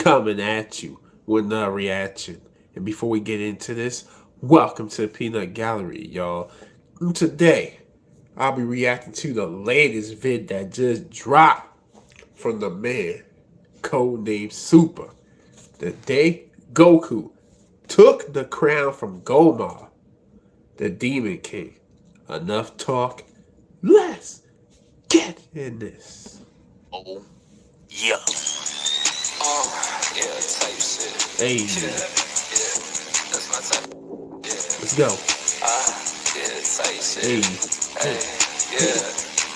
coming at you with another reaction. And before we get into this, welcome to the Peanut Gallery, y'all. Today, I'll be reacting to the latest vid that just dropped from the man, codenamed Super. The day Goku took the crown from Gomah, the Demon King. Enough talk. Let's get in this. Oh, yeah. Yeah, type shit. Hey, Yeah, that's my type. Yeah, let's go. yeah, type Hey, shit. hey, Yeah,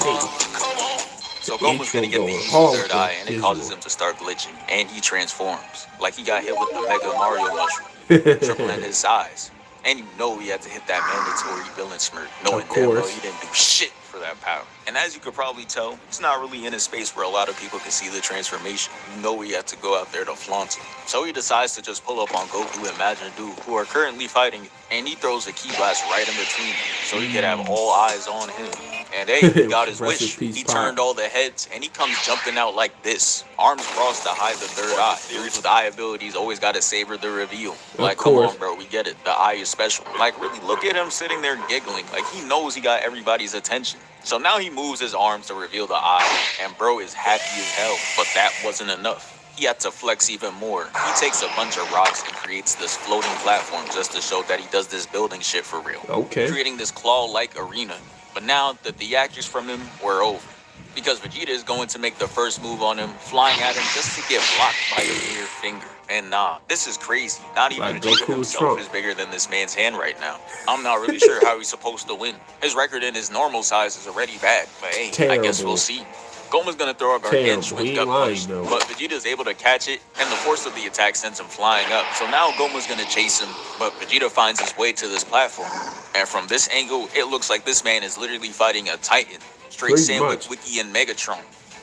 hey. come on. So The Goma's gonna intro get the going evil hard third with eye, and the it causes him visual. to start glitching, and he transforms. Like he got hit with the Mega Mario mushroom, tripling his size. And you know he had to hit that mandatory villain smirk, knowing Of damn well he course. didn't do shit for that power. And as you could probably tell, he's not really in a space where a lot of people can see the transformation. You know he had to go out there to flaunt it. So he decides to just pull up on Goku and Majin Buu, who are currently fighting, and he throws a ki blast right in between them, so he could have all eyes on him. And hey, he got his Rest in wish. peace, He turned Pop. all the heads, and he comes jumping out like this, arms crossed to hide the third eye. Dudes with eye abilities always gotta savor the reveal. Of Like, come on, course. bro, we get it. The eye is special. Like, really, look at him sitting there giggling. Like, he knows he got everybody's attention. So now he moves his arms to reveal the eye, and bro is happy as hell. But that wasn't enough. He had to flex even more. He takes a bunch of rocks and creates this floating platform just to show that he does this building shit for real. Okay. Creating this claw-like arena. But now the theatrics from him were over. Because Vegeta is going to make the first move on him, flying at him just to get blocked by a mere finger. And nah, this is crazy. Not even Like Vegeta Goku's himself trunk. is bigger than this man's hand right now. I'm not really sure how he's supposed to win. His record in his normal size is already bad, but hey, I guess we'll Terrible. see. Goma's gonna throw a Terrible. gargantuan He ain't gut lying, punch, though. but Vegeta's able to catch it, and the force of the attack sends him flying up. So now Goma's gonna chase him, but Vegeta finds his way to this platform. And from this angle, it looks like this man is literally fighting a titan. Straight Pretty sandwich much. Wiki and Megatron.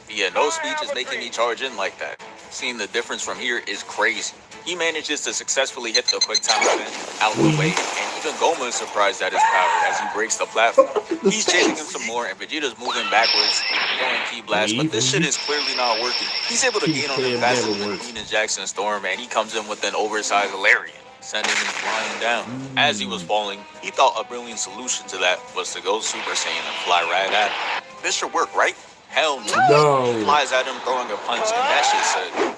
Yeah, no speech is making me charge in like that. Seeing the difference from here is crazy. He manages to successfully hit the quick time event out the way, and even Goma is surprised at his power as he breaks the platform. The He's chasing him face. some more, and Vegeta's moving backwards, throwing ki blast, but this shit Easy. is clearly not working. He's able to Key gain on him plan faster never than works. Queen and Jackson Storm, and he comes in with an oversized Larian, sending him flying down. As he was falling, he thought a brilliant solution to that was to go Super Saiyan and fly right at him. This should work, right? Hell no. He No. flies at him, throwing a punch, and that shit said.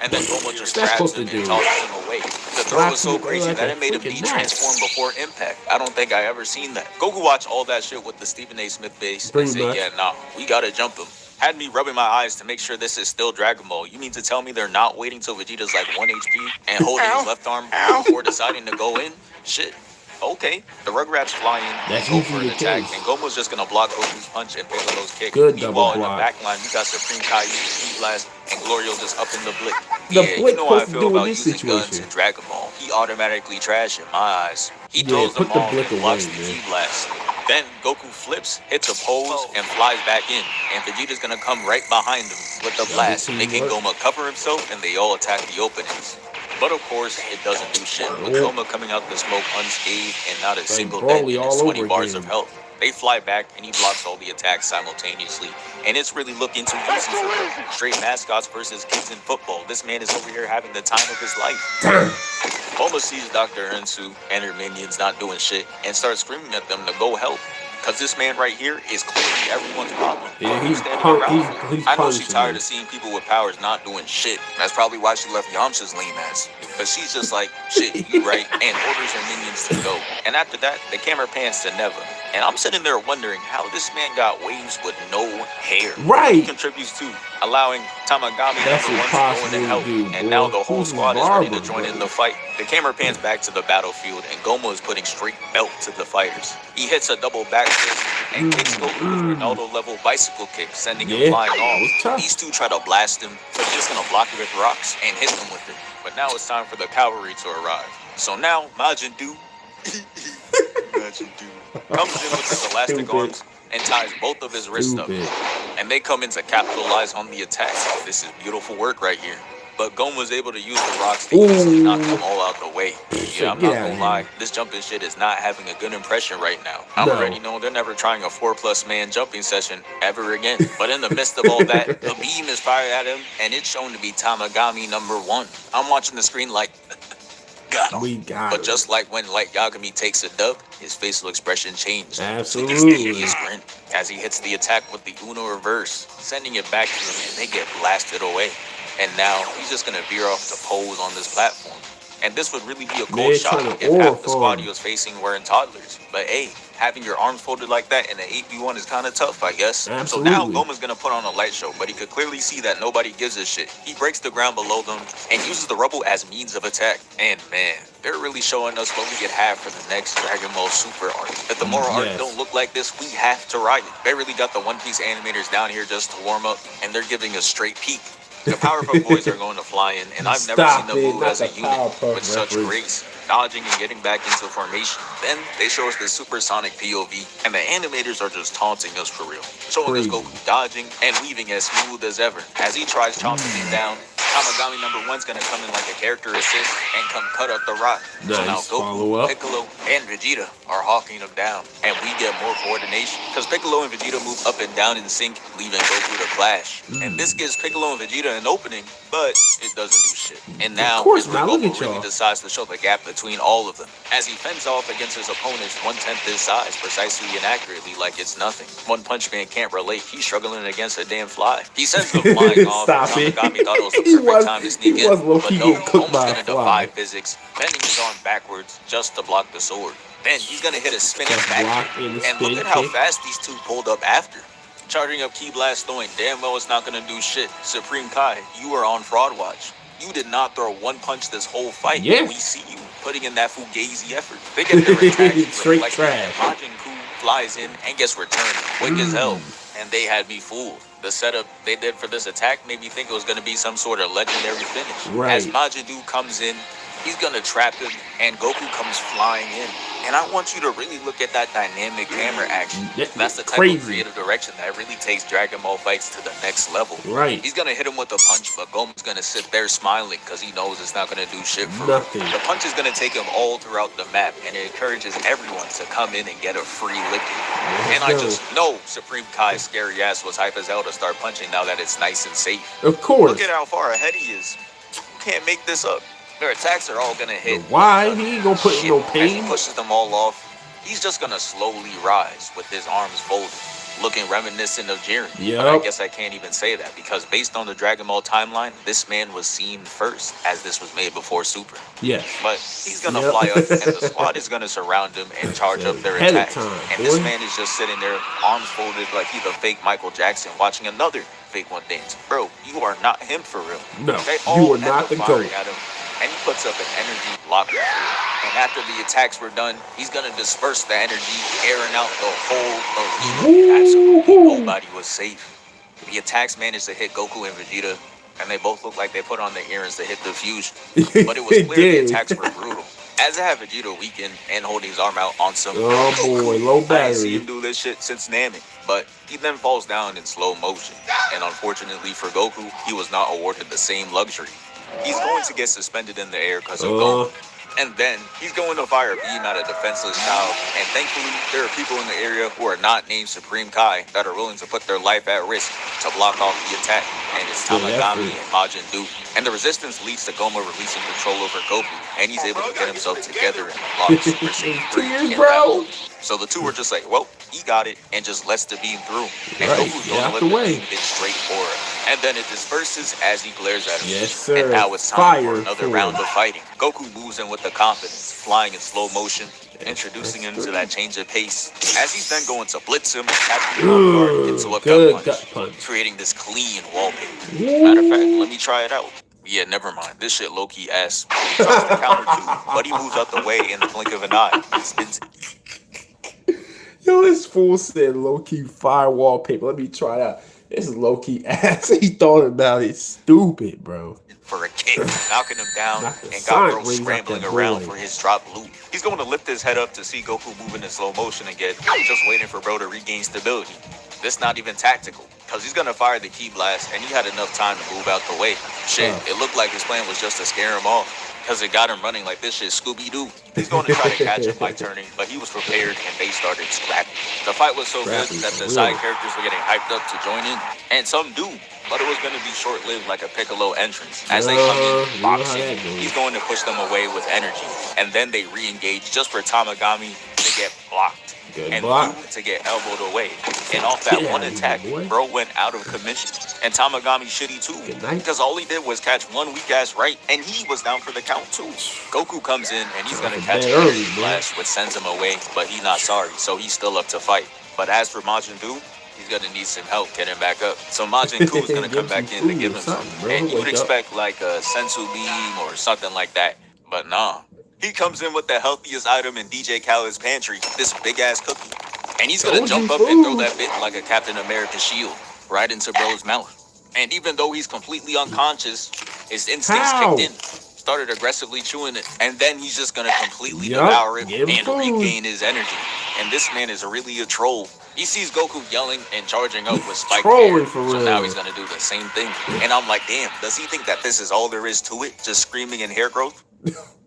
And then Goma just That's grabs supposed him to and do. tosses him away. The throw was Slaps so him away crazy like that a it made him freaking de-transform gnat. before impact. I don't think I ever seen that. Goku watched all that shit with the Stephen A. Smith base and Pretty said, much. yeah, nah, we gotta jump him. Had me rubbing my eyes to make sure this is still Dragon Ball. You mean to tell me they're not waiting till Vegeta's like 1 HP and holding his left arm before deciding to go in? Shit. Okay, the Rugrats fly in That's and go for usually an the attack, case. and Goma's just gonna block Goku's punch and Piccolo's kick. Good double Meanwhile, in the block. back line, you got Supreme Caillou, Heat Blast, and Glorio just up in the blick. The Yeah, you Blick know how I supposed to feel do in about this using guns situation. in Dragon Ball. He automatically trash in my eyes. He Yeah, throws put them the off Blick and blocks away, the man. Ki Blast. Then Goku flips, hits a pose, and flies back in. And Vegeta's gonna come right behind him with the Double blast, making teamwork. Goma cover himself, and they all attack the openings. But of course, it doesn't do shit, with Nope. Goma coming out the smoke unscathed and not a Like single dent Broly in his all 20 over bars of again. health. They fly back, and he blocks all the attacks simultaneously. And it's really looking too easy for him. Straight mascots versus kids in football. This man is over here having the time of his life. Damn. Goma sees Dr. Ensu and her minions not doing shit and starts screaming at them to go help. Cause this man right here is clearly everyone's problem. Yeah, Who's he's standing punk. around for? He's I know she's punishing tired him. of seeing people with powers not doing shit. That's probably why she left Yamcha's lame ass. Cause she's just like, shit, you right, and orders her minions to go. And after that, the camera pans to Neva. And I'm sitting there wondering how this man got waves with no hair. He Right. contributes to allowing Tamagami That's number one to go in impossible and to help. do, And boy. now the whole Who's squad is ready to barber, join in bro? the fight. The camera pans back to the battlefield, and Goma is putting straight belt to the fighters. He hits a double back fist and kicks Goku with Ronaldo-level bicycle kick, sending him Yeah, flying that was off. tough. These two try to blast him, but he's just gonna block it with rocks and hit them with it. But now it's time for the cavalry to arrive. So now Majin Buu, Majin Buu comes in with his elastic Stupid. arms and ties both of his wrists up. Stupid. And they come in to capitalize on the attack. This is beautiful work right here. but Gomah was able to use the rocks to easily knock them Ooh. all out the way. Yeah, I'm Get not out of gonna lie, here. this jumping shit is not having a good impression right now. I'm already No. knowing they're never trying a 4+ man jumping session ever again. But in the midst of all that, a beam is fired at him, and it's shown to be Tamagami #1. I'm watching the screen like, got him. We got But him. just like when Light Yagami takes a dub, his facial expression changed to the Absolutely. steamiest grin as he hits the attack with the Uno reverse, sending it back to him, and they get blasted away. And now he's just gonna veer off to pose on this platform. And this would really be a cold Man shot trying to if half aura the squad farm. he was facing weren't toddlers. But hey, having your arms folded like that in an 8v1 is kind of tough, I guess. So now Absolutely. Gomah's gonna put on a light show, but he could clearly see that nobody gives a shit. He breaks the ground below them and uses the rubble as means of attack. And man, they're really showing us what we could have for the next Dragon Ball Super arc. If the Moral arc Yes. don't look like this, we have to ride it. They really got the One Piece animators down here just to warm up, and they're giving a straight peek. The Powerpuff Boys are going to fly in, and I've never Stop seen them it, move not as a the unit Powerpuff with such reference. grace, dodging and getting back into formation. Then they show us the supersonic POV, and the animators are just taunting us for real, showing us Crazy. Goku dodging and weaving as smooth as ever. As he tries chomping him down, Tamagami #1's gonna come in like a character assist and come cut up the rock. So now Nice follow Goku, up. Piccolo, and Vegeta are hawking him down, and we get more coordination because Piccolo and Vegeta move up and down in sync, leaving Goku to clash. And this gives Piccolo and Vegeta an opening, but it doesn't do shit. And now course is where not. Look Goku at really y'all. decides to show the gap between all of them, as he fends off against his opponents 1/10 his size, precisely and accurately, like it's nothing. One Punch Man can't relate. He's struggling against a damn fly. He sends them flying off. Stop it. Tamagami thought it was the He perfect was- time to he sneak in, was low-key but no, getting cooked Goma's by a gonna fly. defy physics, bending his arm backwards just to block the sword. Then he's gonna hit a spinning Just back block kick, in the and look spin at how kick. fast these two pulled up after. Charging up Ki Blast, knowing damn well it's not gonna do shit. Supreme Kai, you are on fraud watch. You did not throw one punch this whole fight. Yeah. We see you putting in that fugazi effort. They get their attacks Straight like trash. Majin Buu flies in and gets returned quick as hell. And they had me fooled. The setup they did for this attack made me think it was going to be some sort of legendary finish. Right. As Majin Buu comes in, he's going to trap him, and Goku comes flying in. And I want you to really look at that dynamic camera action. That's the type Crazy. of creative direction that really takes Dragon Ball fights to the next level. Right. He's going to hit him with a punch, but Goma's going to sit there smiling because he knows it's not going to do shit for him. Nothing. The punch is going to take him all throughout the map, and it encourages everyone to come in and get a free licking. And I go. just know Supreme Kai's scary ass was hype as hell to start punching now that it's nice and safe. Of course. Look at how far ahead he is. You can't make this up. Their attacks are all gonna hit. Why? He ain't gonna put in Shit, no as he pain. pushes them all off, he's just gonna slowly rise with his arms folded, looking reminiscent of Jiren. Yep. But I guess I can't even say that because based on the Dragon Ball timeline, this man was seen first, as this was made before Super. Yes. But he's gonna Yep. fly up, and the squad is gonna surround him and charge up their Ahead of attacks. time, And this boy. man is just sitting there, arms folded like he's a fake Michael Jackson, watching another fake one dance. Bro, you are not him for real. No, They you all are end not up the firing GOAT. at him, and he puts up an energy blocker. And after the attacks were done, he's gonna disperse the energy, airing out the whole arena. Absolutely nobody was safe. The attacks managed to hit Goku and Vegeta, and they both looked like they put on their earrings to hit the fusion. But it was It clear the did. attacks were brutal. As I have Vegeta weakened and holding his arm out on some Oh boy, low I ain't seen battery. him do this shit since Namek, but he then falls down in slow motion. And unfortunately for Goku, he was not awarded the same luxury. He's going to get suspended in the air because of Gomah. And then he's going to fire a beam at a defenseless child. And thankfully, there are people in the area who are not named Supreme Kai that are willing to put their life at risk to block off the attack. And it's Good Tamagami effort. and Majin Buu. And the resistance leads to Gomah releasing control over Goku. And he's able to get himself together and block Super Saiyan 3 Tears, in that bro. moment. So the two were just like, well, he got it, and just lets the beam through. And Right, Goku's get going out to the let the way. beam hit straight for him. And then it disperses as he glares at him. Yes, sir. And now it's time for Fire another for round him. of fighting. Goku moves in with the confidence, flying in slow motion, introducing him to that change of pace. As he's then going to blitz him and catch him off guard into a Good gut gut punch, punch. creating this clean wallpaper. Matter of fact, let me try it out. Yeah, never mind. This shit low-key ass. He tries to counter too, but he moves out the way in the blink of an eye. He spins Yo, this fool said low-key fire wallpaper. Let me try it out. This is low-key ass. He thought about it. Stupid, bro. for a kick, knocking him down Knock the and got sonic Bro rings out scrambling that around boy. for his drop loop. He's going to lift his head up to see Goku moving in slow motion again, just waiting for Bro to regain stability. This not even tactical. because he's gonna fire the key blast, and he had enough time to move out the way. Shit, it looked like his plan was just to scare him off, because it got him running like this shit Scooby-Doo. He's going to try to catch him by turning, but he was prepared, and they started scrapping. The fight was so good that the side characters were getting hyped up to join in, and some do, but it was going to be short-lived like a Piccolo entrance. As they come in boxing, he's going to push them away with energy, and then they re-engage just for Tamagami to get blocked. And to get elbowed away. And off that one attack, bro went out of commission. And Tamagami shitty too. Because all he did was catch one weak ass right, and he was down for the count too. Goku comes in and he's gonna catch a blast, which sends him away, but he's not sorry, so he's still up to fight. But as for Majin Buu, he's gonna need some help getting back up. So Majin Buu is gonna come back in to give him some. And you would expect like a Sensu beam or something like that, but nah. He comes in with the healthiest item in DJ Khaled's pantry, this big-ass cookie. And he's gonna jump up and throw that bit like a Captain America shield right into bro's mouth. And even though he's completely unconscious, his instincts kicked in, started aggressively chewing it, and then he's just gonna completely devour it and regain his energy. And this man is really a troll. He sees Goku yelling and charging up with spiked hair, so now he's gonna do the same thing. And I'm like, damn, does he think that this is all there is to it? Just screaming and hair growth?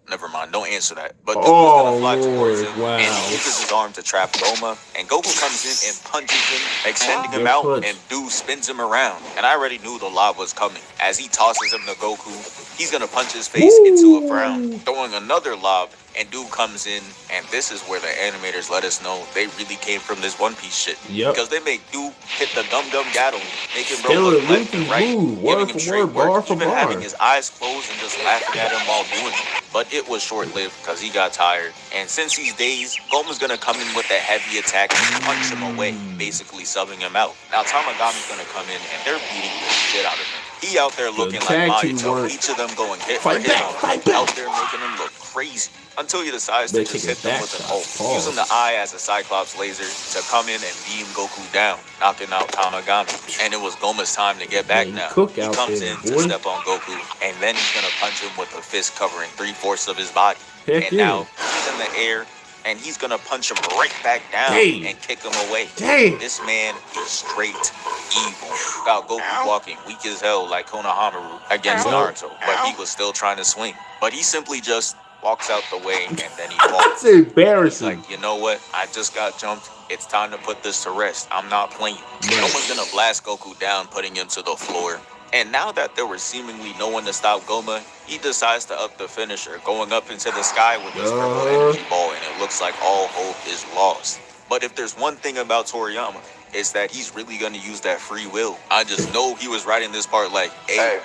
Never mind, don't answer that. But Goku's gonna fly towards him, and he uses his arm to trap Gomah, and Goku comes in and punches him, extending him out, and Dude spins him around. And I already knew the lob was coming. As he tosses him to Goku, he's gonna punch his face into a frown, throwing another lob, and Dude comes in, and this is where the animators let us know they really came from this One Piece shit. Because they make Dude hit the dum-dum gattle, making bro look left and right, giving him straight work, even having his eyes closed and just laughing at him while doing it. But it was short-lived because he got tired. And since he's dazed, Goma's gonna come in with a heavy attack and punch him away, basically subbing him out. Now Tamagami's gonna come in and they're beating the shit out of him. He out there looking like Mahito, each of them going hit for hit out there making him look crazy. Until he decides to just hit them with an ult, using the eye as a Cyclops laser to come in and beam Goku down, knocking out Tamagami. And it was Goma's time to get back now. He comes in to step on Goku, and then he's gonna punch him with a fist covering 3/4 of his body. And now he's in the air, and he's gonna punch him right back down and kick him away. This man is straight evil. Got Goku walking weak as hell like Konohamaru against Naruto, but he was still trying to swing. But he simply just walks out the way, and then he walks. That's embarrassing. He's like, you know what? I just got jumped. It's time to put this to rest. I'm not playing. No one's gonna blast Goku down, putting him to the floor. And now that there was seemingly no one to stop Gomah, he decides to up the finisher, going up into the sky with his purple energy ball, and it looks like all hope is lost. But if there's one thing about Toriyama, it's that he's really gonna use that free will. I just know he was writing this part like, hey,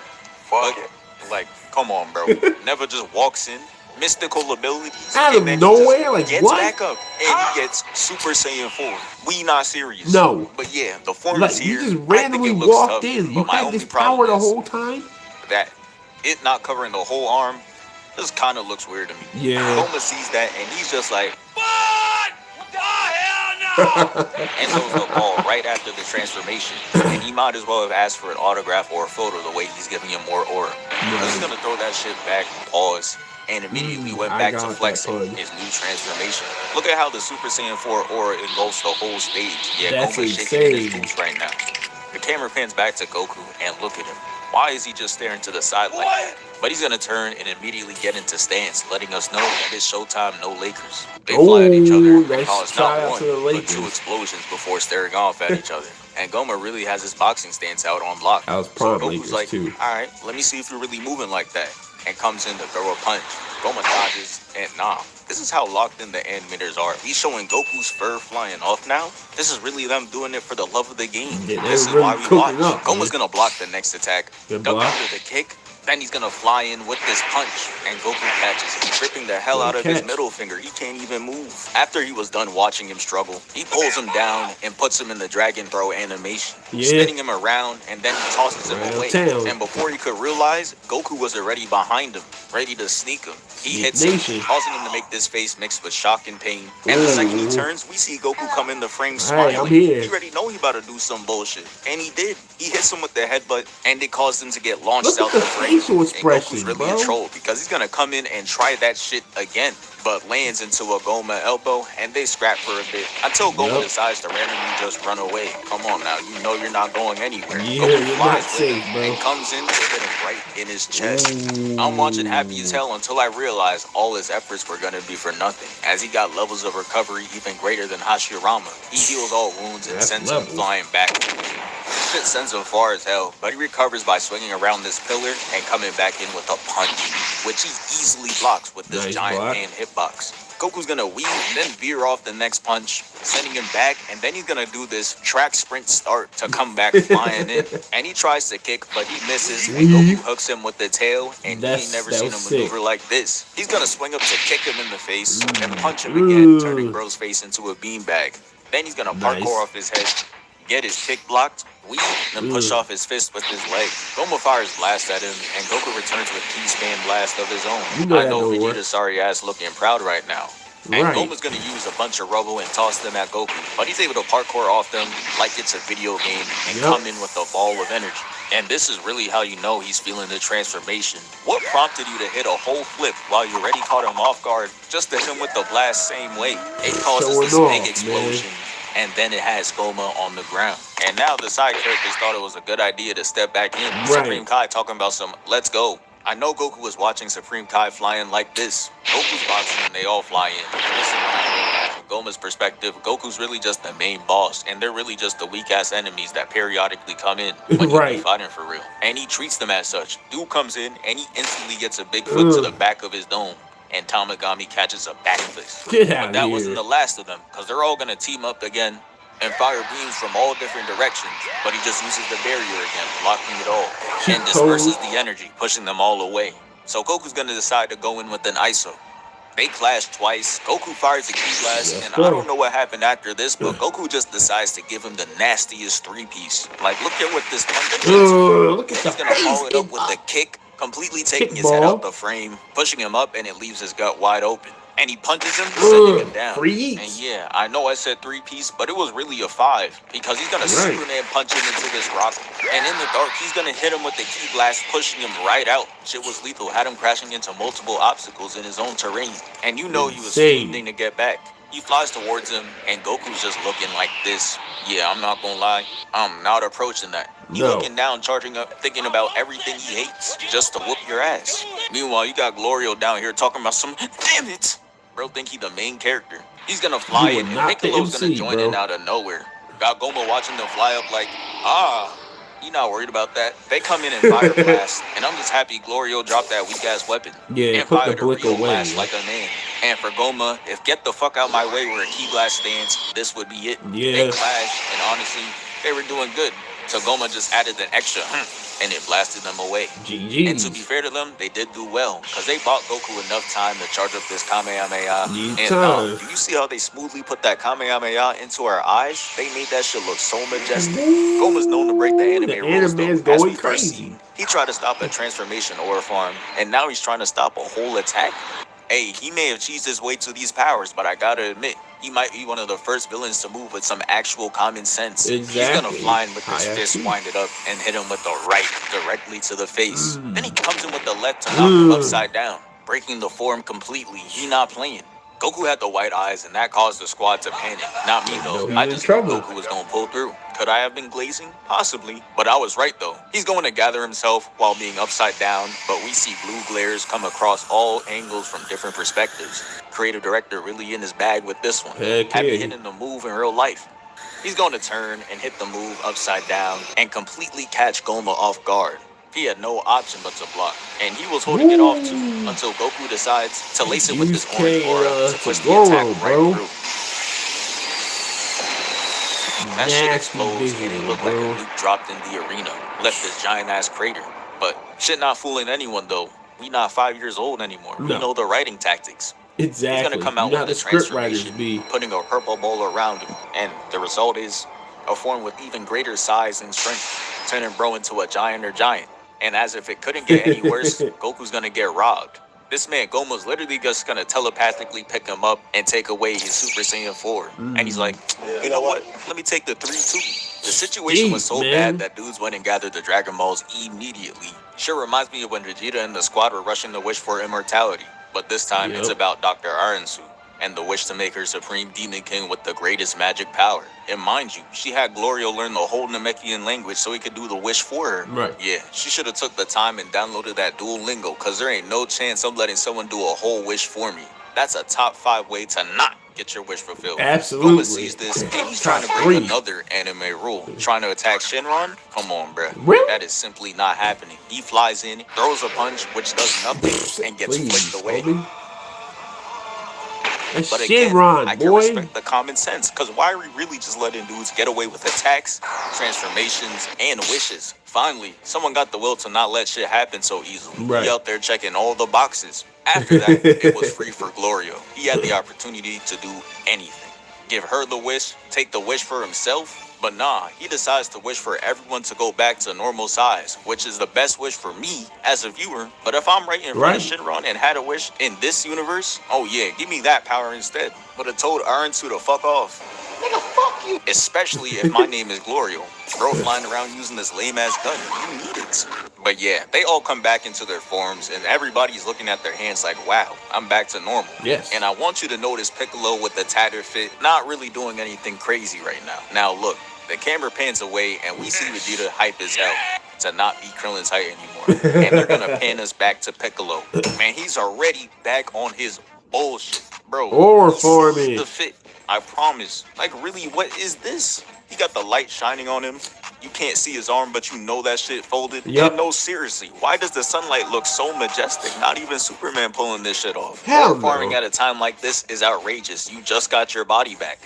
fuck it. Like, come on, bro. Never just walks in. Mystical abilities out of nowhere, like gets what? Back up and he gets Super Saiyan 4. We not serious. No, but yeah, the form like, is here. You just randomly walked tough, in. You had this power the whole time. That it not covering the whole arm just kind of looks weird to me. Yeah. Gomah sees that and he's just like, what? The hell no! And throws the ball right after the transformation. And he might as well have asked for an autograph or a photo the way he's giving him more aura. He's gonna throw that shit back. Pause. And immediately went back to flexing his new transformation. Look at how the Super Saiyan 4 aura engulfs the whole stage. Yeah, Goku's shaking his boots right now. The camera pans back to Goku and look at him. Why is he just staring to the sideline? But he's gonna turn and immediately get into stance, letting us know that it's showtime, no Lakers. They fly at each other and cause not one, but 2 explosions before staring off at each other. And Gomah really has his boxing stance out on lock. So Goku's like, alright, let me see if you're really moving like that. And comes in to throw a punch. Gomah dodges, and nah. This is how locked in the animators are. He's showing Goku's fur flying off now. This is really them doing it for the love of the game. This is why we watch. Gomah's gonna block the next attack, duck under the kick, then he's gonna fly in with this punch, and Goku catches him, ripping the hell out of his middle finger. He can't even move. After he was done watching him struggle, he pulls him down and puts him in the dragon throw animation, spinning him around, and then he tosses him away. And before he could realize, Goku was already behind him, ready to sneak him. He hits him, causing him to make this face mixed with shock and pain. And the second he turns, we see Goku come in the frame smiling. He already know he about to do some bullshit. And he did. He hits him with the headbutt, and it caused him to get launched out the frame. And Goku's really a troll because he's gonna come in and try that shit again. but lands into a Goma elbow, and they scrap for a bit until Goma decides to randomly just run away. Come on now, you know you're not going anywhere. Yeah, Goku you're not flies with safe, him bro. and comes in to hit him right in his chest. I'm watching happy as Ooh. hell until I realized all his efforts were gonna be for nothing, as he got levels of recovery even greater than Hashirama. He heals all wounds and That's sends him levels. flying back. Shit sends him far as hell, but he recovers by swinging around this pillar and coming back in with a punch, which he easily blocks with this Nice giant block. hand hitbox. Goku's gonna weave, then veer off the next punch, sending him back, and then he's gonna do this track sprint start to come back flying in. And he tries to kick, but he misses, and Goku hooks him with the tail, and he ain't never That seen a was sick. maneuver like this. He's gonna swing up to kick him in the face, and punch him again, turning bro's face into a beanbag. Then he's gonna parkour Nice. off his head, get his kick blocked, weave, then push off his fist with his leg. Goma fires blast at him, and Goku returns with key span blast of his own. You know I that know don't work. Vegeta's sorry ass looking proud right now. And Right. Goma's gonna use a bunch of rubble and toss them at Goku, but he's able to parkour off them like it's a video game and come in with a ball of energy. And this is really how you know he's feeling the transformation. What prompted you to hit a whole flip while you already caught him off guard just to hit him with the blast same way? It causes Showing this off, big man. explosion, and then it has Goma on the ground. And now the side characters thought it was a good idea to step back in. Right. Supreme Kai talking about some let's go. I know Goku was watching Supreme Kai flying like this. Goku's boxing and they all fly in. Listen, when I heard that from Goma's perspective, Goku's really just the main boss, and they're really just the weak-ass enemies that periodically come in when you be fighting for real. And he treats them as such. Dude comes in, and he instantly gets a big foot to the back of his dome, and Tamagami catches a back fist. Get But out that of wasn't here. the last of them, because they're all going to team up again and fire beams from all different directions, but he just uses the barrier again, blocking it all, and disperses the energy, pushing them all away. So Goku's gonna decide to go in with an ISO. They clash twice. Goku fires a ki blast, and I don't know what happened after this, but Goku just decides to give him the nastiest three-piece. Like, look at what this punch is. Look at Then he's the gonna follow face. it up with the kick, completely taking his head Kickball. out the frame, pushing him up, and it leaves his gut wide open. And he punches him, sending him down. Freeze. And yeah, I know I said three-piece, but it was really a 5, because he's gonna Superman punch him into this rock, and in the dark, he's gonna hit him with the ki blast, pushing him right out. Shit was lethal, had him crashing into multiple obstacles in his own terrain. And you know he was fiending to get back. He flies towards him, and Goku's just looking like this. Yeah, I'm not gonna lie, I'm not approaching that. He looking down, charging up, thinking about everything he hates, just to whoop your ass. Meanwhile, you got Glorio down here talking about some, damn it! Bro think he the main character. He's gonna fly in, and Piccolo's gonna join in out of nowhere. Got Goma watching them fly up like, he not worried about that. They come in and fire blast, and I'm just happy Glorio dropped that weak-ass weapon. Yeah, and put fired the blick a real away. blast like a man. And for Goma, if get the fuck out my way where a ki blast stands, this would be it. Yeah. They clashed, and honestly, they were doing good. So Goma just added an extra and it blasted them away. GG. And to be fair to them, they did do well, because they bought Goku enough time to charge up this Kamehameha. And do you see how they smoothly put that Kamehameha into our eyes? They made that shit look so majestic. Goma's known to break the anime rules, though. Anime's As we going first crazy. seen, he tried to stop a transformation ore farm, and now he's trying to stop a whole attack. Hey, he may have cheesed his way to these powers, but I gotta admit, he might be one of the first villains to move with some actual common sense. Exactly. He's gonna fly in with his fist winded up and hit him with the right directly to the face. Then he comes in with the left to knock him upside down, breaking the form completely. He not playing. Goku had the white eyes, and that caused the squad to panic. Not me, though. I just knew Goku was going to pull through. Could I have been glazing? Possibly. But I was right, though. He's going to gather himself while being upside down, but we see blue glares come across all angles from different perspectives. Creative director really in his bag with this one. Have you hitting the move in real life? He's going to turn and hit the move upside down and completely catch Goma off guard. He had no option but to block, and he was holding it off too, until Goku decides to lace it with his orange aura to push the attack right through. That shit explodes, and it looked like a nuke dropped in the arena, left this giant-ass crater. But shit not fooling anyone, though. We not 5 years old anymore. We know the writing tactics. Exactly. He's gonna come out with the transformation, putting a purple ball around him, and the result is a form with even greater size and strength, turning bro into a giant or giant. And as if it couldn't get any worse, Goku's gonna get robbed. This man Goma's literally just gonna telepathically pick him up and take away his Super Saiyan 4. And he's like, you know what? Let me take the 3 too. The situation was so bad that dudes went and gathered the Dragon Balls immediately. Sure reminds me of when Vegeta and the squad were rushing to wish for immortality. But this time, it's Yep. about Dr. Arensu and the wish to make her Supreme Demon King with the greatest magic power. And mind you, she had Glorio learn the whole Namekian language so he could do the wish for her. Right. Yeah, she should have took the time and downloaded that Duolingo, cause there ain't no chance I'm letting someone do a whole wish for me. That's a top 5 way to not get your wish fulfilled. Absolutely. Gomah sees this and he's Top trying to break 3. another anime rule. Trying to attack Shinron? Come on, bruh. Really? That is simply not happening. He flies in, throws a punch, which does nothing, and gets Please, flicked away. homie. That's But again, Shinron, I can boy. respect the common sense, because why are we really just letting dudes get away with attacks, transformations, and wishes? Finally, someone got the will to not let shit happen so easily. Right. He out there checking all the boxes. After that, it was free for Glorio. He had the opportunity to do anything. Give her the wish, take the wish for himself. But nah, he decides to wish for everyone to go back to normal size, which is the best wish for me as a viewer. But if I'm right in front of Shinron and had a wish in this universe, oh yeah, give me that power instead. But it told Arensu to fuck off. Nigga, fuck you. Especially if my name is Glorio. Bro flying around using this lame-ass gun. You need it. But yeah, they all come back into their forms, and everybody's looking at their hands like, wow, I'm back to normal. Yes. And I want you to notice Piccolo with the tattered fit, not really doing anything crazy right now. Now look, the camera pans away, and we see Vegeta hype as hell to not be Krillin's height anymore. And they're gonna pan us back to Piccolo. Man, he's already back on his bullshit. Bro, Or he for sees me. the fit. I promise. Like, really, what is this? He got the light shining on him. You can't see his arm, but you know that shit folded. Yep. And no, seriously, why does the sunlight look so majestic? Not even Superman pulling this shit off. Hell Farming no. at a time like this is outrageous. You just got your body back.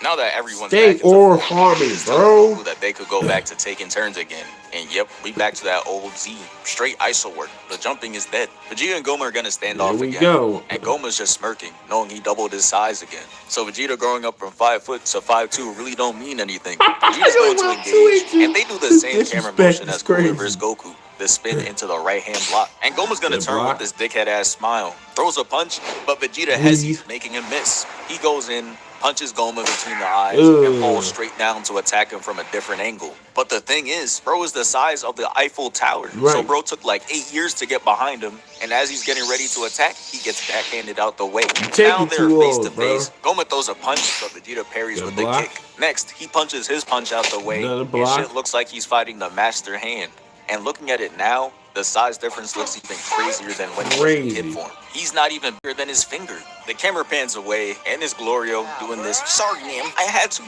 Now that everyone's Stay back into or form, farming, it's telling bro. Goku that they could go back to taking turns again. And yep, we back to that old Z. Straight ISO work. The jumping is dead. Vegeta and Gomah are gonna stand There off we again. go. And Goma's just smirking, knowing he doubled his size again. So Vegeta growing up from 5 foot to 5'2" really don't mean anything. Vegeta's going to engage, and they do the same camera Disrespect motion is as Cooler crazy. vs. Goku. The spin into the right hand block. And Goma's gonna The turn block. with this dickhead ass smile. Throws a punch, but Vegeta Please. hesitates, making him miss. He goes in, punches Gomah between the eyes, Ugh. and falls straight down to attack him from a different angle. But the thing is, bro is the size of the Eiffel Tower. So Right. bro took like 8 years to get behind him, and as he's getting ready to attack, he gets backhanded out the way. taking Now they're too face long, to bro. face. Gomah throws a punch, but Vegeta parries The with block. the kick. Next, he punches his punch out the way, Another and block. shit looks like he's fighting the master hand. And looking at it now, the size difference looks even crazier than when he was in Crazy. kid form. He's not even bigger than his finger. The camera pans away, and it's Glorio doing this, sorry ma'am, I had to,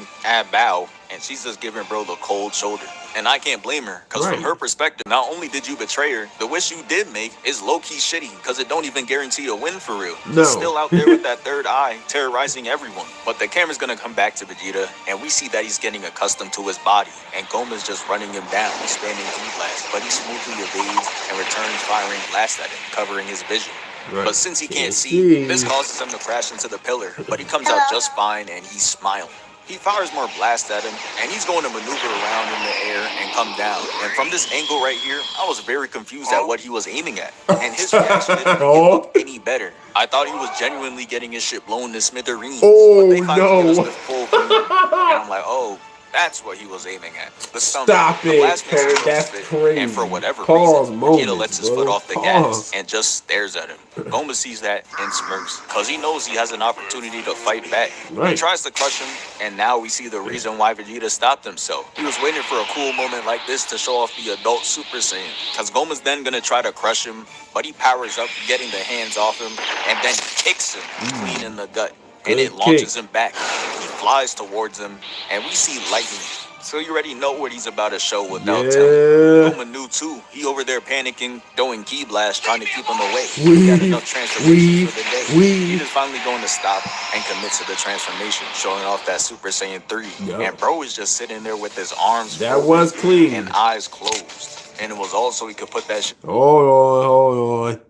bow, and she's just giving bro the cold shoulder. And I can't blame her, because Right. from her perspective, not only did you betray her, the wish you did make is low-key shitty, because it don't even guarantee a win for real. No. He's still out there with that third eye, terrorizing everyone. But the camera's gonna come back to Vegeta, and we see that he's getting accustomed to his body, and Gomah's just running him down, spamming D-blast, but he smoothly evades and returns firing blast at him, covering his vision. Right. But since he can't Can't see, see. this causes him to crash into the pillar, but he comes out just fine and he's smiling. He fires more blast at him, and he's going to maneuver around in the air and come down. And from this angle right here, I was very confused at what he was aiming at. And his reaction didn't Oh. get any better. I thought he was genuinely getting his shit blown to smithereens. Oh, but they finally give us no. the full view, and I'm like, oh, that's what he was aiming at. The stomach. Stop The it, blast makes Kurt. him That's spit, crazy. And for whatever Pause reason, moments, Vegeta lets his bro. foot off the Pause. gas and just stares at him. Gomah sees that and smirks, because he knows he has an opportunity to fight back. He Right. tries to crush him, and now we see the reason why Vegeta stopped himself. He was waiting for a cool moment like this to show off the adult Super Saiyan, because Gomah's then going to try to crush him, but he powers up, getting the hands off him, and then kicks him clean in the gut, and Good it launches kick. him back. He flies towards him, and we see lightning. So you already know what he's about to show without telling. Yeah. Gomah knew too. He over there panicking, throwing key blasts, trying to keep him away. Weave, He got enough transformations for the day. weave. He is finally going to stop and commit to the transformation, showing off that Super Saiyan 3. Yup. And bro is just sitting there with his arms That folded was clean. and eyes closed. And it was also he could put that shit. Hold on.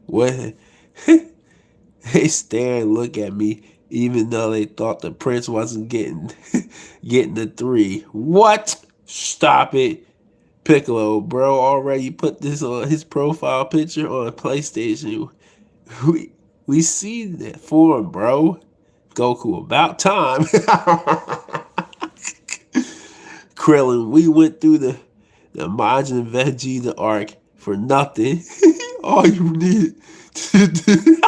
What? They stare and look at me, even though they thought the prince wasn't getting the 3. What? Stop it. Piccolo, bro, already put this on his profile picture on PlayStation. We see that form, bro. Goku, about time. Krillin, we went through the Majin Vegeta arc for nothing. All you needed to do.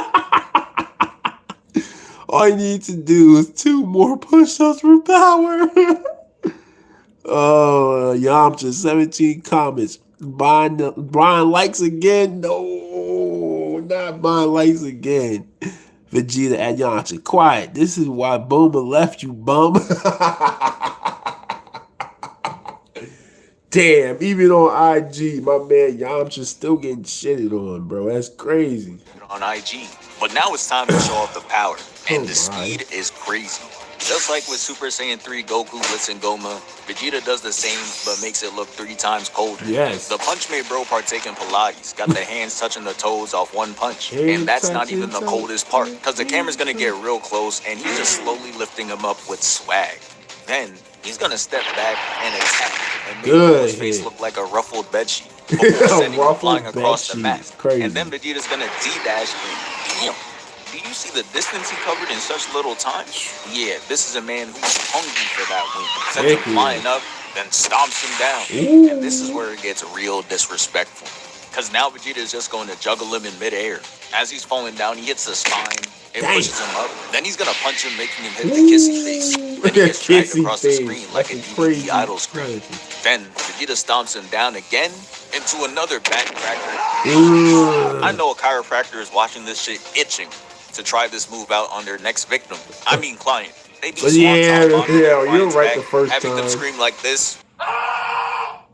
All you need to do is 2 more push-ups for power. Oh, Yamcha, 17 comments. Brian likes again. No, not Brian likes again. Vegeta at Yamcha. Quiet. This is why Boomer left you, bum. Damn, even on IG, my man Yamcha's still getting shitted on, bro. That's crazy. On IG. But now it's time to show off the power. And Oh the my. speed is crazy. Just like with Super Saiyan 3 Goku blitzing Goma, Vegeta does the same but makes it look 3 times colder. Yes. The punch made bro partake in Pilates, got the hands touching the toes off one punch. And that's not even the coldest part, because the camera's gonna get real close and he's just slowly lifting him up with swag. Then he's gonna step back and attack and make Goku's face look like a ruffled bedsheet before sending him flying across the map. And then Vegeta's gonna D-dash and damn. Do you see the distance he covered in such little time? Yeah, this is a man who's hungry for that win. Sends him flying up, then stomps him down. Ooh. And this is where it gets real disrespectful. Because now Vegeta is just going to juggle him in midair. As he's falling down, he hits the spine. It pushes him up. Then he's going to punch him, making him hit the kissy face. Then he gets dragged across the screen like a DVD idol screen. Then Vegeta stomps him down again into another backcracker. I know a chiropractor is watching this shit itching to try this move out on their next victim. I mean client. They be you're right the first having time. them scream like this.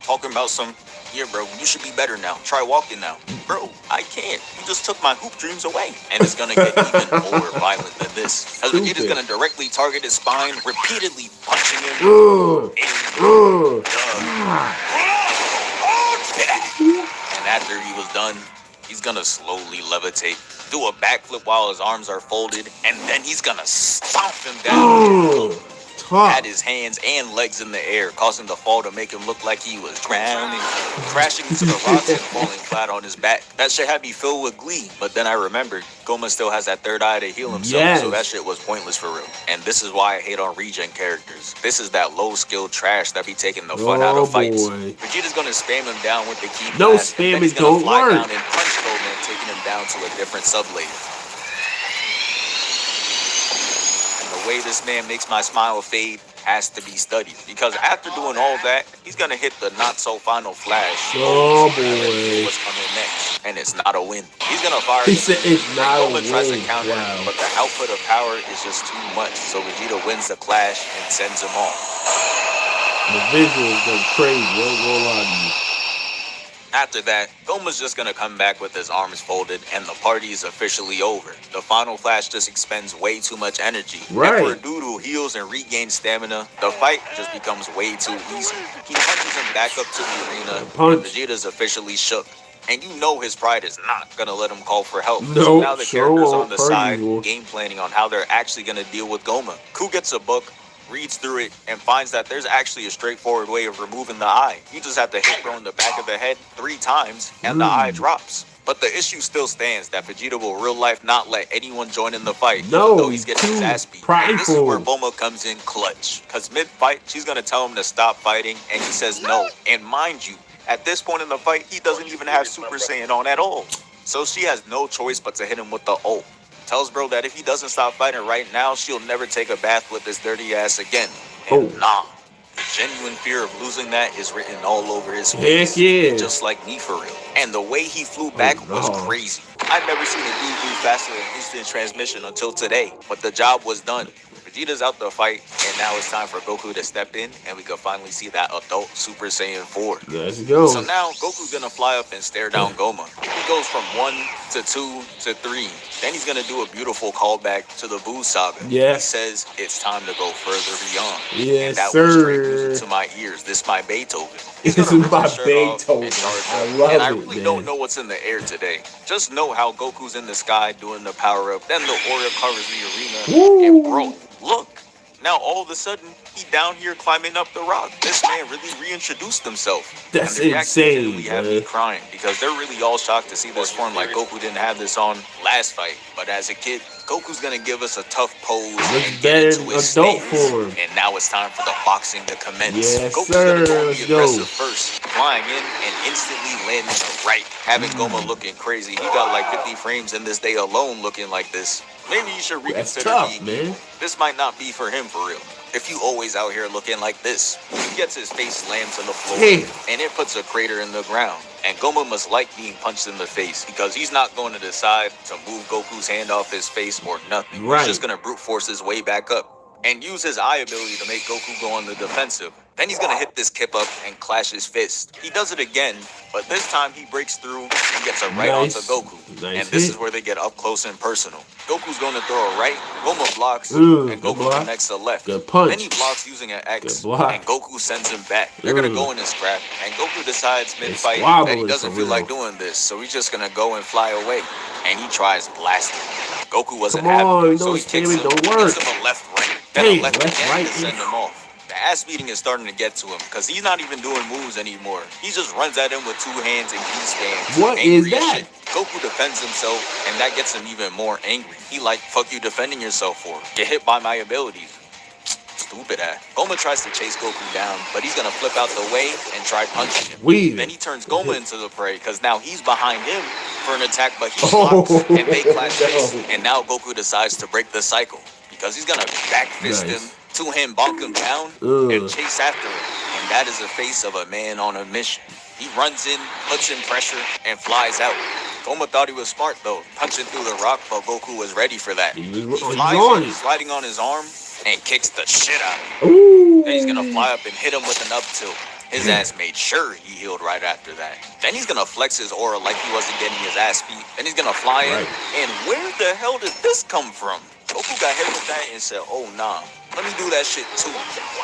Talking about some, yeah, bro, you should be better now. Try walking now. Bro, I can't. You just took my hoop dreams away. And it's gonna get even more violent than this. As Vegeta's gonna directly target his spine, repeatedly punching him. And after he was done, he's gonna slowly levitate, do a backflip while his arms are folded, and then he's gonna stomp him down. Had his hands and legs in the air, causing the fall to make him look like he was drowning, crashing into the rocks and falling flat on his back. That shit had me filled with glee, but then I remembered Goma still has that third eye to heal himself, so that shit was pointless for real. And this is why I hate on regen characters. This is that low-skilled trash that be taking the fun out of fights. Vegeta's gonna spam him down with the key blast, no spamming don't work. Down and punch Goma, taking him down to a different sublayer. The way this man makes my smile fade has to be studied, because after doing all that, he's gonna hit the not so final flash. Oh boy, what's coming next? And it's not a win. He's gonna fire. He said it's not a win. Tries to counter, but the output of power is just too much. So Vegeta wins the clash and sends him off. The visuals go crazy. Don't go lie to you. After that, Goma's just gonna come back with his arms folded, and the party is officially over. The final flash just expends way too much energy. Right. And for a dude who heals and regains stamina, the fight just becomes way too easy. He punches him back up to the arena, and Vegeta's officially shook. And you know his pride is not gonna let him call for help. So now the characters on the side, game planning on how they're actually gonna deal with Goma. Ku gets a book, reads through it, and finds that there's actually a straightforward way of removing the eye. You just have to hit bro in the back of the head 3 times, and the eye drops. But the issue still stands that Vegeta will real life not let anyone join in the fight, even though he's getting his ass beat. And this is where Bulma comes in clutch, because mid-fight, she's gonna tell him to stop fighting, and he says no. And mind you, at this point in the fight, he doesn't even have Super Saiyan on at all. So she has no choice but to hit him with the ult. Tells bro that if he doesn't stop fighting right now, she'll never take a bath with his dirty ass again. And nah, the genuine fear of losing that is written all over his face. Just like me for real. And the way he flew back was crazy. I've never seen a dude move faster than instant transmission until today, but the job was done. Vegeta's out the fight, and now it's time for Goku to step in, and we can finally see that adult Super Saiyan 4. Let's go. So now Goku's gonna fly up and stare down Goma. He goes from 1 to 2 to 3. Then he's gonna do a beautiful callback to the Buu saga. He says it's time to go further beyond. And that was straight music to my ears. This my Beethoven. This is my Beethoven. I love it, and I really don't know what's in the air today. Just know how Goku's in the sky doing the power up. Then the aura covers the arena. And bro, look. Now all of a sudden, he down here climbing up the rock. This man really reintroduced himself. That's insane, we have me crying, because they're really all shocked to see this form. Like Goku didn't have this on last fight, but as a kid, Goku's gonna give us a tough pose and get into his stance. And now it's time for the boxing to commence. Goku's gonna go be aggressive first. flying in and instantly landing right, having Gomah looking crazy. He got like 50 frames in this day alone looking like this. Maybe you should That's reconsider tough, being man. evil. This might not be for him for real. If you always out here looking like this, he gets his face slammed to the floor, Damn. and it puts a crater in the ground. And Gomah must like being punched in the face because he's not going to decide to move Goku's hand off his face or nothing. Right. He's just going to brute force his way back up and use his eye ability to make Goku go on the defensive. Then he's gonna hit this kip up and clash his fist. He does it again, but this time he breaks through and gets a right onto Goku. Nice and this hit. is where they get up close and personal. Goku's gonna throw a right, Gomah blocks, Ooh, and good Goku block. connects a left. Good punch. Then he blocks using an X, Good block. and Goku sends him back. They're gonna Ooh. go in this scrap, and Goku decides mid-fight squabbling that he doesn't for feel like real. doing this, so he's just gonna go and fly away. And he tries blasting. Goku wasn't Come on, happy, so don't he kicks spam it, him, don't work. gives him a left right, then Dang, a left left, again right. to send him off. The ass beating is starting to get to him because he's not even doing moves anymore. He just runs at him with two hands and key stands. What Angry is as that? shit. Goku defends himself, and that gets him even more angry. He like, fuck you defending yourself for? Get hit by my abilities. Stupid ass. Gomah tries to chase Goku down, but he's gonna flip out the way and try punching him. Weave. Then he turns Gomah into the prey because now he's behind him for an attack, but he Oh, blocks and they clash no. face. And now Goku decides to break the cycle because he's gonna back fist Nice. him, two-hand bonk him down, Ugh. and chase after him. And that is the face of a man on a mission. He runs in, puts in pressure, and flies out. Gomah thought he was smart though, punching through the rock, but Goku was ready for that. He He was flies on in, it. sliding on his arm, and kicks the shit out of him. Ooh. Then he's gonna fly up and hit him with an up tilt. His ass made sure he healed right after that. Then he's gonna flex his aura like he wasn't getting his ass beat. Then he's gonna fly in, Right. and where the hell did this come from? Goku got hit with that and said, oh nah, let me do that shit too.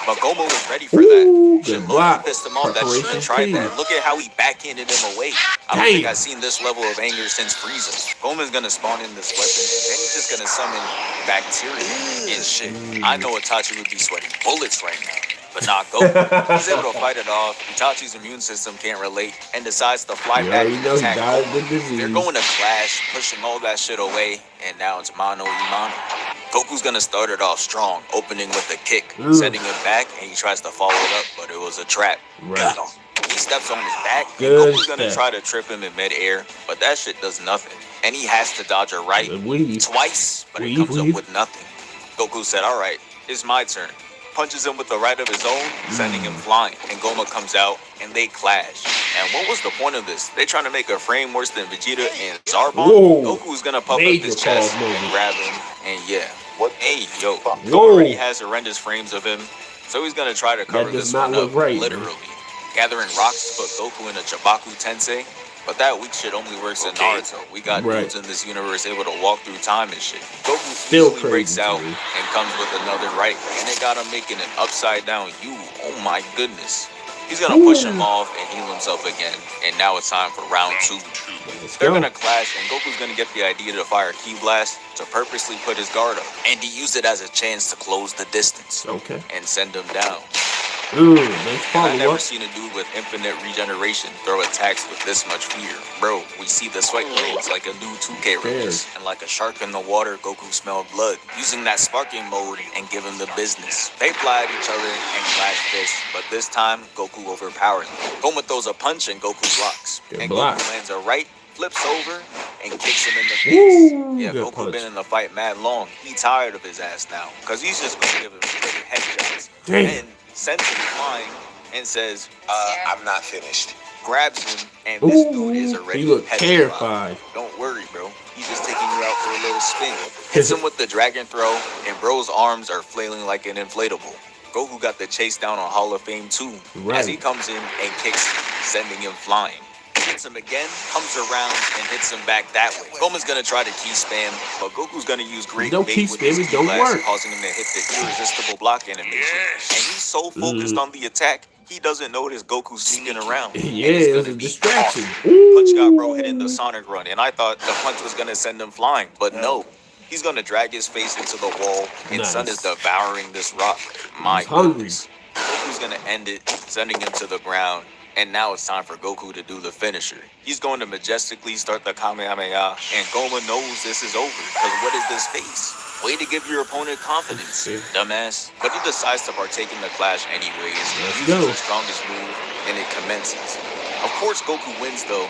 But Gomah was ready for Ooh, that. good Shit block. pissed him off. That Preparation should've tried key. that. Look at how he backhanded him away. I don't think Damn. I've seen this level of anger since Frieza. Gomah's gonna spawn in this weapon, and then he's just gonna summon bacteria and shit. I know Itachi would be sweating bullets right now. But not Goku. He's able to fight it off. Itachi's immune system can't relate and decides to fly You back already and know he attack died Goku. of the disease. They're going to clash, pushing all that shit away, and now it's mano y mano. Goku's gonna start it off strong, opening with a kick, Ugh. sending him back, and he tries to follow it up, but it was a trap. Right. He steps on his back, Good and Goku's gonna step. try to trip him in midair, but that shit does nothing. And he has to dodge a right Good weave. twice, but it Weave, comes weave. up with nothing. Goku said, all right, it's my turn. Punches him with the right of his own, sending him flying. And Gomah comes out, and they clash. And what was the point of this? They trying to make a frame worse than Vegeta and Zarbon? Whoa. Goku's gonna puff up Major his chest pause moment. and grab him, and yeah. Hey, yo, Whoa. Gomah already has horrendous frames of him, so he's gonna try to cover does this not one look up, right, man. literally. Gathering rocks to put Goku in a Chibaku Tensei, but that weak shit only works in Naruto. We got Right. dudes in this universe able to walk through time and shit. Goku Still easily breaks crazy to out me. and comes with another right, and they got him making an upside down U. Oh my goodness. He's gonna push him off and heal himself again, and now it's time for round two. Let's They're go. gonna clash, and Goku's gonna get the idea to fire Ki Blast to purposely put his guard up, and he used it as a chance to close the distance Okay. and send him down. Ooh, nice And I've follow never up. seen a dude with infinite regeneration throw attacks with this much fear. Bro, we see the sweat glands like a new 2K release. And like a shark in the water, Goku smelled blood, using that sparking mode and give him the business. They fly at each other and clash fists, but this time, Goku overpowers him. Gomah throws a punch and Goku blocks. Good And block. Goku lands a right, flips over, and kicks him in the face. Woo, Yeah, good Goku punch. been in the fight mad long. He tired of his ass now, because he's just gonna give him straight headshots. Damn. And sends him flying and says, I'm not finished. grabs him, and this dude is Ooh, already he looked petrified. terrified. Don't worry, bro. He's just taking you out for a little spin. Hits him with the dragon throw, and bro's arms are flailing like an inflatable. Goku got the chase down on Hall of Fame too, as he Right. comes in and kicks him, sending him flying. Hits him again, comes around, and hits him back that way. Gomah's gonna try to key spam, but Goku's gonna use great No bait key with his spamming key don't blast, work. causing him to hit the irresistible block animation. And he's so focused on the attack, he doesn't notice Goku sneaking around. And Yeah, it's it was gonna a be distraction. awful. Punch got bro hitting the Sonic run, and I thought the punch was gonna send him flying, but no. He's gonna drag his face into the wall, and Sun Nice. is devouring this rock. My He's hungry. goodness. Goku's gonna end it, sending him to the ground. And now it's time for Goku to do the finisher. He's going to majestically start the Kamehameha, and Gomah knows this is over, because what is this face? Way to give your opponent confidence, dumbass. But he decides to partake in the clash anyways, Let's uses go. the strongest move, and it commences. Of course, Goku wins though.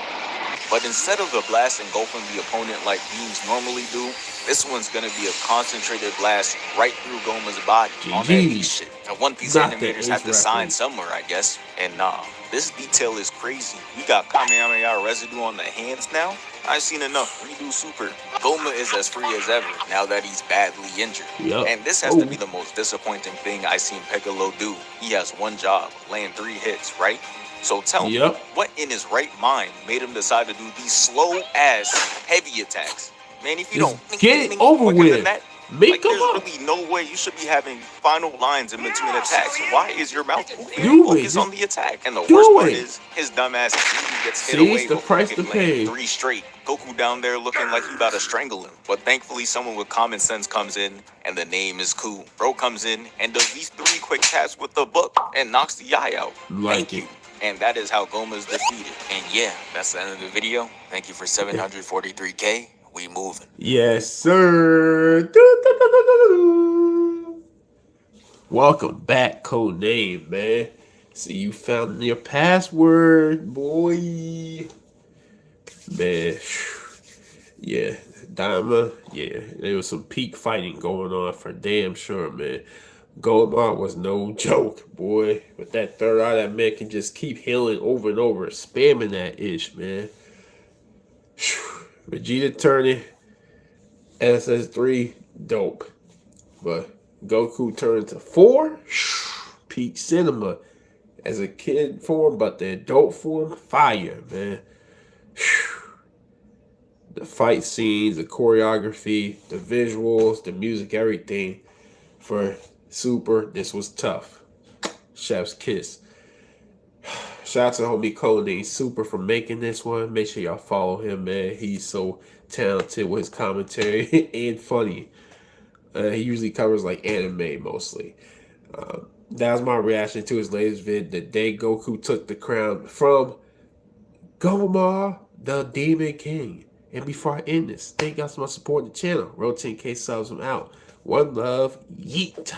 But instead of the blast engulfing the opponent like beams normally do, this one's gonna be a concentrated blast right through Gomah's body on that GG. ace shit. The One Piece Not the animators ace had to sign reference. somewhere, I guess. And nah, this detail is crazy. We got Kamehameha residue on the hands now? I've seen enough. Redo Super. Gomah is as free as ever now that he's badly injured. Yup. And this has to be the most disappointing thing I've seen Piccolo do. He has one job, land 3 hits, right? So tell me, Yup. what in his right mind made him decide to do these slow-ass heavy attacks? Man, if you Just don't get it over quicker with. than that, Make like, them there's up. really no way you should be having final lines in between attacks. Why is your mouth moving? Do it. Focus on the attack. And the do worst part it. is, his dumbass even gets hit See, away it's the before price he to can pay. land 3 straight. Goku down there looking like he about to strangle him. But thankfully, someone with common sense comes in, and the name is Ku. Bro comes in and does these 3 quick taps with the book and knocks the eye out. Like Thank it. you. And that is how Gomah is defeated. And yeah, that's the end of the video. Thank you for 743K. We moving. Yes, sir. Do-do-do-do-do-do. Welcome back, Codename, man. See, you found your password, boy. Man, yeah, Dama, yeah, there was some peak fighting going on for damn sure, man. Gomah was no joke, boy. With that third eye, that man can just keep healing over and over, spamming that ish, man. Vegeta turning SS3, dope. But Goku turned to 4, peak cinema. As a kid form, but the adult form, fire, man. The fight scenes, the choreography, the visuals, the music, everything for Super, this was tough. Chef's kiss. Shout out to homie Codename Super for making this one. Make sure y'all follow him, man. He's so talented with his commentary and funny. He usually covers like anime mostly. That was my reaction to his latest vid, the day Goku took the crown from Gomah The Demon King. And before I end this, thank y'all so much for supporting the channel. Roll 10K subs, I'm out. One love, yeet.